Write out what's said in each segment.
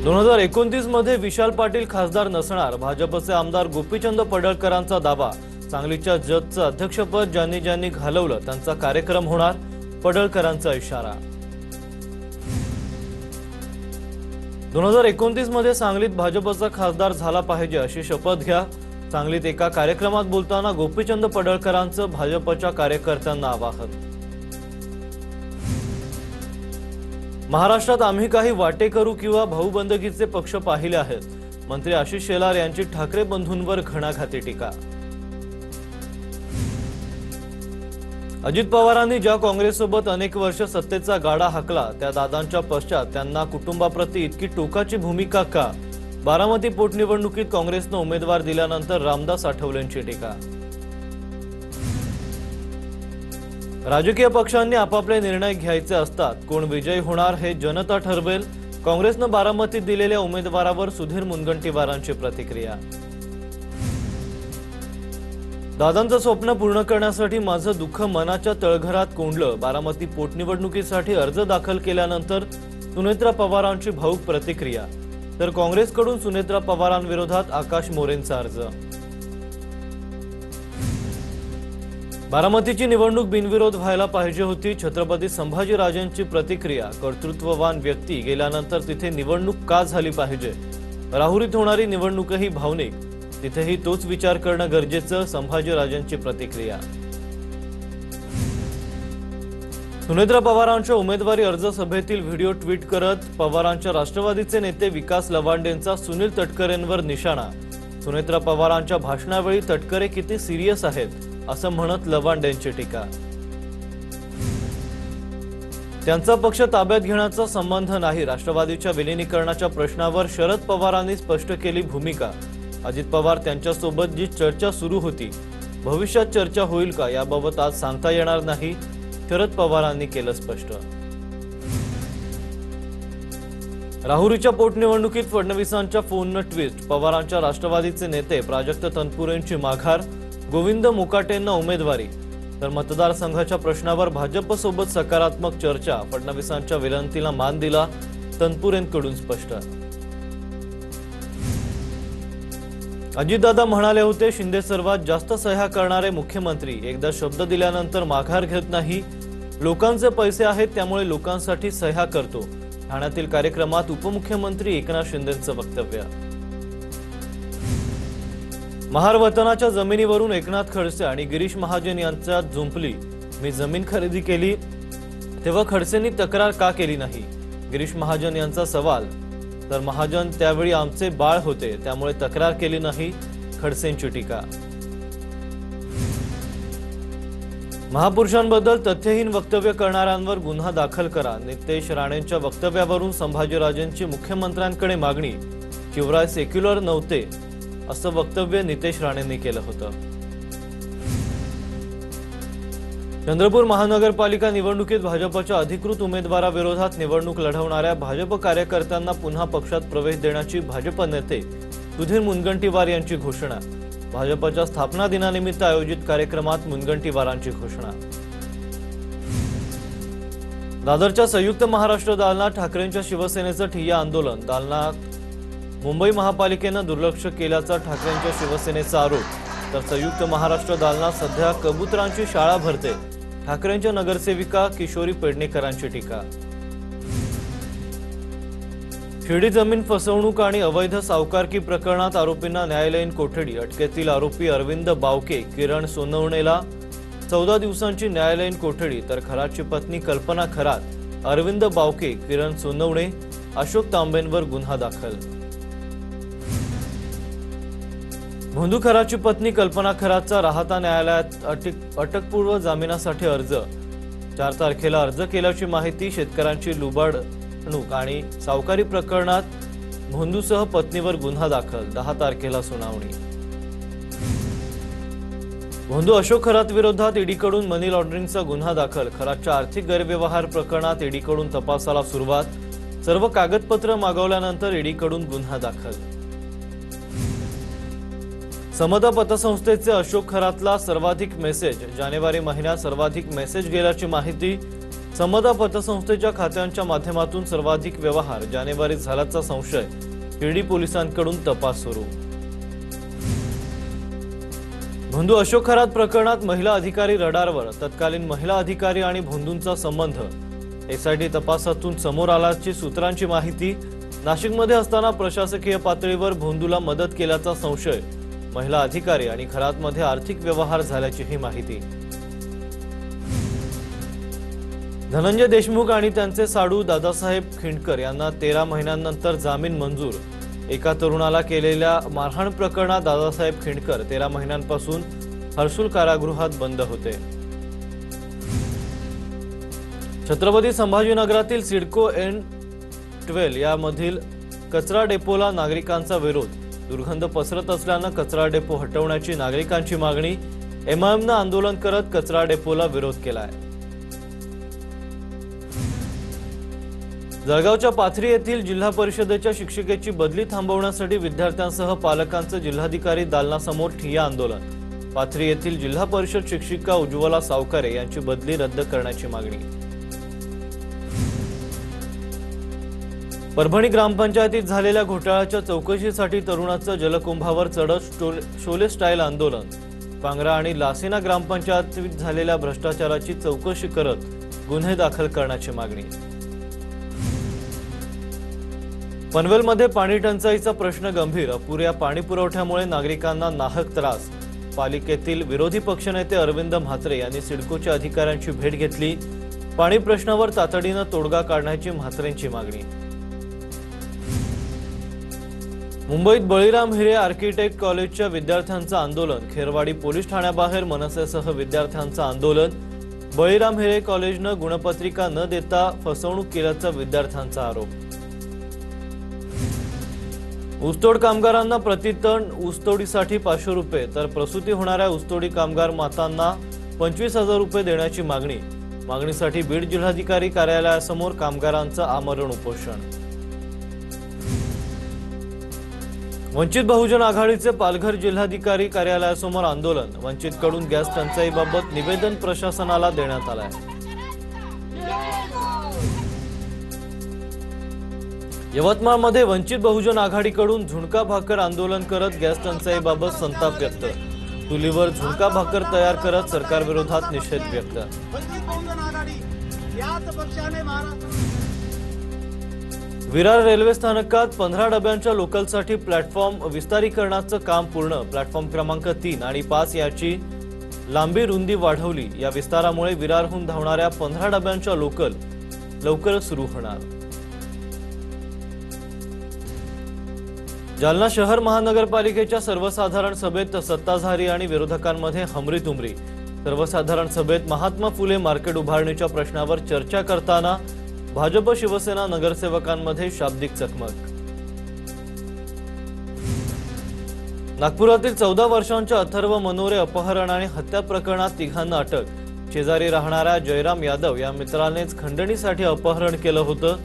2029 मध्ये विशाल पाटील खासदार नसणार, भाजपचे आमदार गोपीचंद पडळकरांचा दावा। सांगलीच्या जतचं अध्यक्षपद ज्यांनी ज्यांनी घालवलं त्यांचा कार्यक्रम होणार, पडळकरांचा इशारा। 2029 मध्ये सांगलीत भाजपचा खासदार झाला पाहिजे अशी शपथ घ्या। सांगलीत एका कार्यक्रमात बोलताना गोपीचंद पडळकरांचं भाजपच्या कार्यकर्त्यांना आवाहन। महाराष्ट्रात आम्ही काही वाटेकरू किंवा भाऊबंदकीचे पक्ष पाहिले आहेत। मंत्री आशिष शेलार यांची ठाकरे बंधूंवर घणाघाती टीका। अजित पवारांनी ज्या काँग्रेससोबत अनेक वर्ष सत्तेचा गाडा हाकला त्या दादांच्या पश्चात त्यांना कुटुंबाप्रती इतकी टोकाची भूमिका का? बारामती पोटनिवडणुकीत काँग्रेसनं उमेदवार दिल्यानंतर रामदास आठवलेंची टीका। राजकीय पक्षांनी आपापले निर्णय घ्यायचे असतात, कोण विजयी होणार हे जनता ठरवेल। काँग्रेसनं बारामतीत दिलेल्या उमेदवारावर सुधीर मुनगंटीवारांची प्रतिक्रिया। दादांचं स्वप्न पूर्ण करण्यासाठी माझं दुःख मनाच्या तळघरात कोंडलं। बारामती पोटनिवडणुकीसाठी अर्ज दाखल केल्यानंतर सुनेत्रा पवारांची भावूक प्रतिक्रिया। तर काँग्रेसकडून सुनेत्रा पवारांविरोधात आकाश मोरेंचा अर्ज। बारामतीची निवडणूक बिनविरोध व्हायला पाहिजे होती, छत्रपती संभाजीराजेंची प्रतिक्रिया। कर्तृत्ववान व्यक्ती गेल्यानंतर तिथे निवडणूक का झाली पाहिजे? राहुरीत होणारी निवडणूकही भावनिक, तिथेही तोच विचार करणं गरजेचं, संभाजीराजेंची प्रतिक्रिया। सुनेत्रा पवारांच्या उमेदवारी अर्ज सभेतील व्हिडिओ ट्विट करत पवारांच्या राष्ट्रवादीचे नेते विकास लवांडेंचा सुनील तटकरेंवर निशाणा। सुनेत्रा पवारांच्या भाषणावेळी तटकरे किती सिरियस आहेत असं म्हणत लवांडेंची टीका। त्यांचा पक्ष ताब्यात घेण्याचा संबंध नाही, राष्ट्रवादीच्या विलीनीकरणाच्या प्रश्नावर शरद पवारांनी स्पष्ट केली भूमिका। अजित पवार त्यांच्यासोबत जी चर्चा सुरू होती, भविष्यात चर्चा होईल का याबाबत आज सांगता येणार नाही, शरद पवारांनी केलं स्पष्ट। राहुरीच्या पोटनिवडणुकीत फडणवीसांच्या फोननं ट्विस्ट, पवारांच्या राष्ट्रवादीचे नेते प्राजक्त तनपुरेंची माघार, गोविंद मुकाटेंना उमेदवारी। तर मतदारसंघाच्या प्रश्नावर भाजपसोबत सकारात्मक चर्चा, फडणवीसांच्या विनंतीला मान दिला, तनपुरेंकडून स्पष्ट। अजितदादा म्हणाले होते, शिंदे सर्वात जास्त सह्या करणारे मुख्यमंत्री, एकदा शब्द दिल्यानंतर माघार घेत नाही, लोकांचे पैसे आहेत त्यामुळे लोकांसाठी सह्या करतो। ठाण्यातील कार्यक्रमात उपमुख्यमंत्री एकनाथ शिंदेंचं वक्तव्य। महार वतनाच्या जमिनीवरून एकनाथ खडसे आणि गिरीश महाजन यांच्यात जुंपली, मी जमीन खरेदी केली तेव्हा खडसेंनी तक्रार का केली नाही? गिरीश महाजन यांचा सवाल। तर महाजन त्यावेळी आमचे बाळ होते त्यामुळे तक्रार केली नाही, खडसेंची टीका। महापुरुषांबद्दल तथ्यहीन वक्तव्य करणाऱ्यांवर गुन्हा दाखल करा, नितेश राणेंच्या वक्तव्यावरून संभाजीराजेंची मुख्यमंत्र्यांकडे मागणी। शिवराय सेक्युलर नव्हते असं वक्तव्य नितेश राणेंनी केलं होतं। चंद्रपूर महानगरपालिका निवडणुकीत भाजपच्या अधिकृत उमेदवाराविरोधात निवडणूक लढवणाऱ्या भाजप कार्यकर्त्यांना पुन्हा पक्षात प्रवेश देण्याची भाजप नेते सुधीर मुनगंटीवार यांची घोषणा। भाजपच्या स्थापना दिनानिमित्त आयोजित कार्यक्रमात मुनगंटीवारांची घोषणा। दादरच्या संयुक्त महाराष्ट्र दालनात ठाकरेंच्या शिवसेनेचं ठिय्या आंदोलन। दालनात मुंबई महापालिकेनं दुर्लक्ष केल्याचा ठाकरेंच्या शिवसेनेचा आरोप। तर संयुक्त महाराष्ट्र दालनात सध्या कबुतरांची शाळा भरते, ठाकरेंच्या नगरसेविका किशोरी पेडणेकरांची टीका। शिर्डी जमीन फसवणूक आणि अवैध सावकारकी प्रकरणात आरोपींना न्यायालयीन कोठडी। अटकेतील आरोपी अरविंद बावके, किरण सोनवणेला 14 दिवसांची न्यायालयीन कोठडी। तर खरातची पत्नी कल्पना खरात, अरविंद बावके, किरण सोनवणे, अशोक तांबेंवर गुन्हा दाखल। भोंदू खरातची पत्नी कल्पना खरातचा राहता न्यायालयात अटकपूर्व जामिनासाठी अर्ज। 4 तारखेला अर्ज केल्याची माहिती। शेतकऱ्यांची लुबाडणूक आणि सावकारी प्रकरणात भोंदूसह पत्नीवर गुन्हा दाखल, 10 तारखेला सुनावणी। भोंदू अशोक खरात विरोधात ईडीकडून मनी लॉन्ड्रिंगचा गुन्हा दाखल। खरातच्या आर्थिक गैरव्यवहार प्रकरणात ईडीकडून तपासाला सुरुवात, सर्व कागदपत्र मागवल्यानंतर ईडीकडून गुन्हा दाखल। समता पतसंस्थेचे अशोक खरातला सर्वाधिक मेसेज, जानेवारी महिन्यात सर्वाधिक मेसेज गेल्याची माहिती। समता पतसंस्थेच्या खात्यांच्या माध्यमातून सर्वाधिक व्यवहार जानेवारीत झाल्याचा संशय शिर्डी पोलिसांकडून तपास सुरू। भोंदू अशोक खरात प्रकरणात महिला अधिकारी रडारवर, तत्कालीन महिला अधिकारी आणि भोंदूंचा संबंध एसआयटी तपासातून समोर आल्याची सूत्रांची माहिती। नाशिकमध्ये असताना प्रशासकीय पातळीवर भोंदूला मदत केल्याचा संशय, महिला अधिकारी आणि खरातमध्ये आर्थिक व्यवहार झाल्याची ही माहिती। धनंजय देशमुख आणि त्यांचे साडू दादासाहेब खिंडकर यांना 13 महिन्यांनंतर जामीन मंजूर। एका तरुणाला केलेल्या मारहाण प्रकरणात दादासाहेब खिंडकर 13 महिन्यांपासून हर्सुल कारागृहात बंद होते। छत्रपती संभाजीनगरातील सिडको N12 यामधील कचरा डेपोला नागरिकांचा विरोध। दुर्गंध पसरत असल्याने कचरा डेपो हटवण्याची नागरिकांची मागणी। MIMनं आंदोलन करत कचरा डेपोला विरोध केलाय। जळगावच्या पाथरी येथील जिल्हा परिषदेच्या शिक्षिकेची बदली थांबवण्यासाठी विद्यार्थ्यांसह पालकांचं जिल्हाधिकारी दालनासमोर ठिय्या आंदोलन। पाथरी येथील जिल्हा परिषद शिक्षिका उज्ज्वला सावकारे यांची बदली रद्द करण्याची मागणी। परभणी ग्रामपंचायतीत झालेल्या घोटाळ्याच्या चौकशीसाठी तरुणाचं जलकुंभावर चढत शोले स्टाईल आंदोलन। पांगरा आणि लासेना ग्रामपंचायतीत झालेल्या भ्रष्टाचाराची चौकशी करत गुन्हे दाखल करण्याची मागणी। पनवेलमध्ये पाणी टंचाईचा प्रश्न गंभीर। अपुऱ्या पाणी पुरवठ्यामुळे नागरिकांना नाहक त्रास। पालिकेतील विरोधी पक्षनेते अरविंद म्हात्रे यांनी सिडकोच्या अधिकाऱ्यांची भेट घेतली। पाणी प्रश्नावर तातडीने तोडगा काढण्याची म्हात्रेंची मागणी। मुंबईत बळीराम हिरे आर्किटेक्ट कॉलेजच्या विद्यार्थ्यांचं आंदोलन। खेरवाडी पोलीस ठाण्याबाहेर मनसेसह विद्यार्थ्यांचं आंदोलन। बळीराम हिरे कॉलेजनं गुणपत्रिका न देता फसवणूक केल्याचा विद्यार्थ्यांचा आरोप। ऊसतोड कामगारांना प्रतिटन ऊसतोडीसाठी 500 रुपये तर प्रसूती होणाऱ्या ऊसतोडी कामगार मातांना 25,000 रुपये देण्याची मागणी। मागणीसाठी बीड जिल्हाधिकारी कार्यालयासमोर कामगारांचं आमरण उपोषण। वंचित बहुजन आघाडीचे पालघर जिल्हाधिकारी कार्यालयासमोर आंदोलन। वंचितकडून गॅस टंचाईबाबत निवेदन प्रशासनाला देण्यात आलंय। यवतमाळमध्ये वंचित बहुजन आघाडीकडून झुणका भाकर आंदोलन करत गॅस टंचाईबाबत संताप व्यक्त। चुलीवर झुणका भाकर तयार करत सरकारविरोधात निषेध व्यक्त। विरार रेल्वे स्थानकात 15 डब्यांच्या लोकलसाठी प्लॅटफॉर्म विस्तारीकरणाचं काम पूर्ण। प्लॅटफॉर्म क्रमांक 3 आणि 5 याची लांबी रुंदी वाढवली। या विस्तारामुळे विरारहून धावणाऱ्या 15 डब्यांच्या लोकल लवकरच सुरू होणार। जालना शहर महानगरपालिकेच्या सर्वसाधारण सभेत सत्ताधारी आणि विरोधकांमध्ये हमरीतुमरी। सर्वसाधारण सभेत महात्मा फुले मार्केट उभारणीच्या प्रश्नावर चर्चा करताना भाजप शिवसेना नगरसेवकांमध्ये शाब्दिक चकमक। नागपुरातील 14 वर्षांच्या अथर्व मनोरे अपहरण आणि हत्या प्रकरणात तिघांना अटक। शेजारी राहणाऱ्या जयराम यादव या मित्रानेच खंडणीसाठी अपहरण केलं होतं।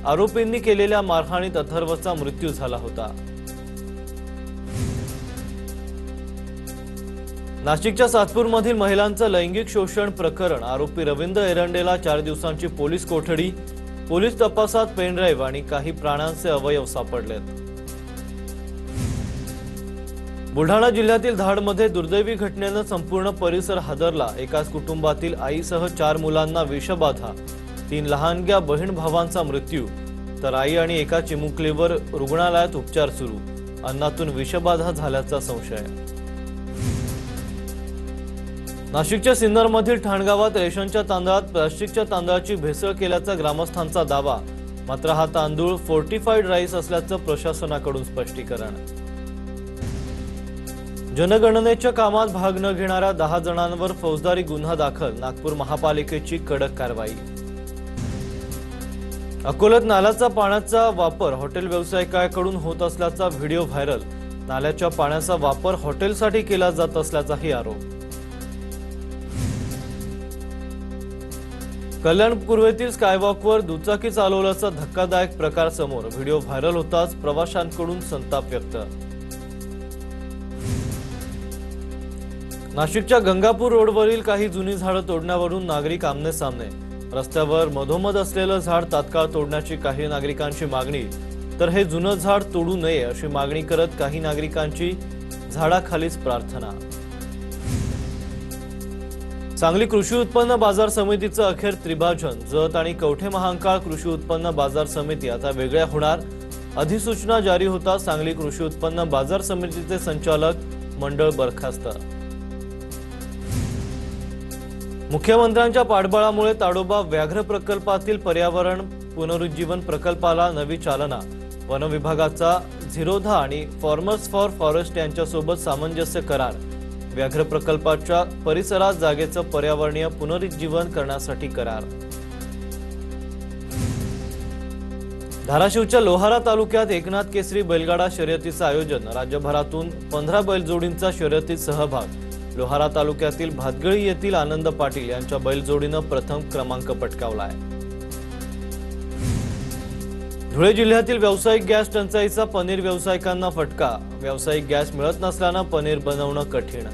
आरोपींनी केलेल्या मारहाणीत अथर्वचा मृत्यू झाला होता। नाशिकच्या सातपूरमधील महिलांचं लैंगिक शोषण प्रकरण। आरोपी रवींद्र एरंडेला 4 दिवसांची पोलीस कोठडी। पोलीस तपासात पेनड्राईव्ह आणि काही प्राण्यांचे अवयव सापडलेत। बुलढाणा जिल्ह्यातील धाडमध्ये दुर्दैवी घटनेनं संपूर्ण परिसर हादरला। एकाच कुटुंबातील आईसह 4 मुलांना विषबाधा। 3 लहानग्या बहीण भावांचा मृत्यू तर आई आणि एका चिमुकलीवर रुग्णालयात उपचार सुरू। अन्नातून विषबाधा झाल्याचा संशय। नाशिकच्या सिन्नरमधील ठाणगावात रेशनच्या तांदळात प्लास्टिकच्या तांदळाची भेसळ केल्याचा ग्रामस्थांचा दावा। मात्र हा तांदूळ फोर्टिफाईड राईस असल्याचं प्रशासनाकडून स्पष्टीकरण। जनगणनेच्या कामात भाग न घेणाऱ्या 10 जणांवर फौजदारी गुन्हा दाखल। नागपूर महापालिकेची कडक कारवाई। अकोल्यात नाल्याचा पाण्याचा वापर हॉटेल व्यावसायिकाकडून होत असल्याचा व्हिडिओ व्हायरल। नाल्याच्या पाण्याचा वापर हॉटेलसाठी केला जात असल्याचाही आरोप। कल्याण पूर्वेतील स्कायवॉकवर दुचाकी चालवल्याचा धक्कादायक प्रकार समोर। व्हिडिओ व्हायरल होताच प्रवाशांकडून संताप व्यक्त। नाशिकच्या गंगापूर रोडवरील काही जुनी झाडं तोडण्यावरून नागरिक आमने सामने। रस्त्यावर मधोमध असलेलं झाड तात्काळ तोडण्याची काही नागरिकांची मागणी, तर हे जुनं झाड तोडू नये अशी मागणी करत काही नागरिकांची झाडाखालीच प्रार्थना। सांगली कृषी उत्पन्न बाजार समितीचं अखेर त्रिभाजन। जत आणि कवठे महांकाळ कृषी उत्पन्न बाजार समिती आता वेगळ्या होणार। अधिसूचना जारी होता सांगली कृषी उत्पन्न बाजार समितीचे संचालक मंडळ बरखास्त। मुख्यमंत्र्यांच्या पाठबळामुळे ताडोबा व्याघ्र प्रकल्पातील पर्यावरण पुनरुज्जीवन प्रकल्पाला नवी चालना। वन विभागाचा झिरोधा आणि फार्मर्स फॉर फॉरेस्ट यांच्यासोबत सामंजस्य करार। व्याघ्र प्रकल्पाच्या परिसरात जागेचं पर्यावरणीय पुनरुज्जीवन करण्यासाठी करार। धाराशिवच्या लोहारा तालुक्यात एकनाथ केसरी बैलगाडा शर्यतीचं आयोजन। राज्यभरातून 15 बैलजोडींचा शर्यतीत सहभाग। लोहारा तालुक्यातील भातगळी येथील आनंद पाटील यांच्या बैलजोडीनं प्रथम क्रमांक पटकावलाय। धुळे जिल्ह्यातील व्यावसायिक गॅस टंचाईचा पनीर व्यावसायिकांना फटका। व्यावसायिक गॅस मिळत नसल्यानं पनीर बनवणं कठीण।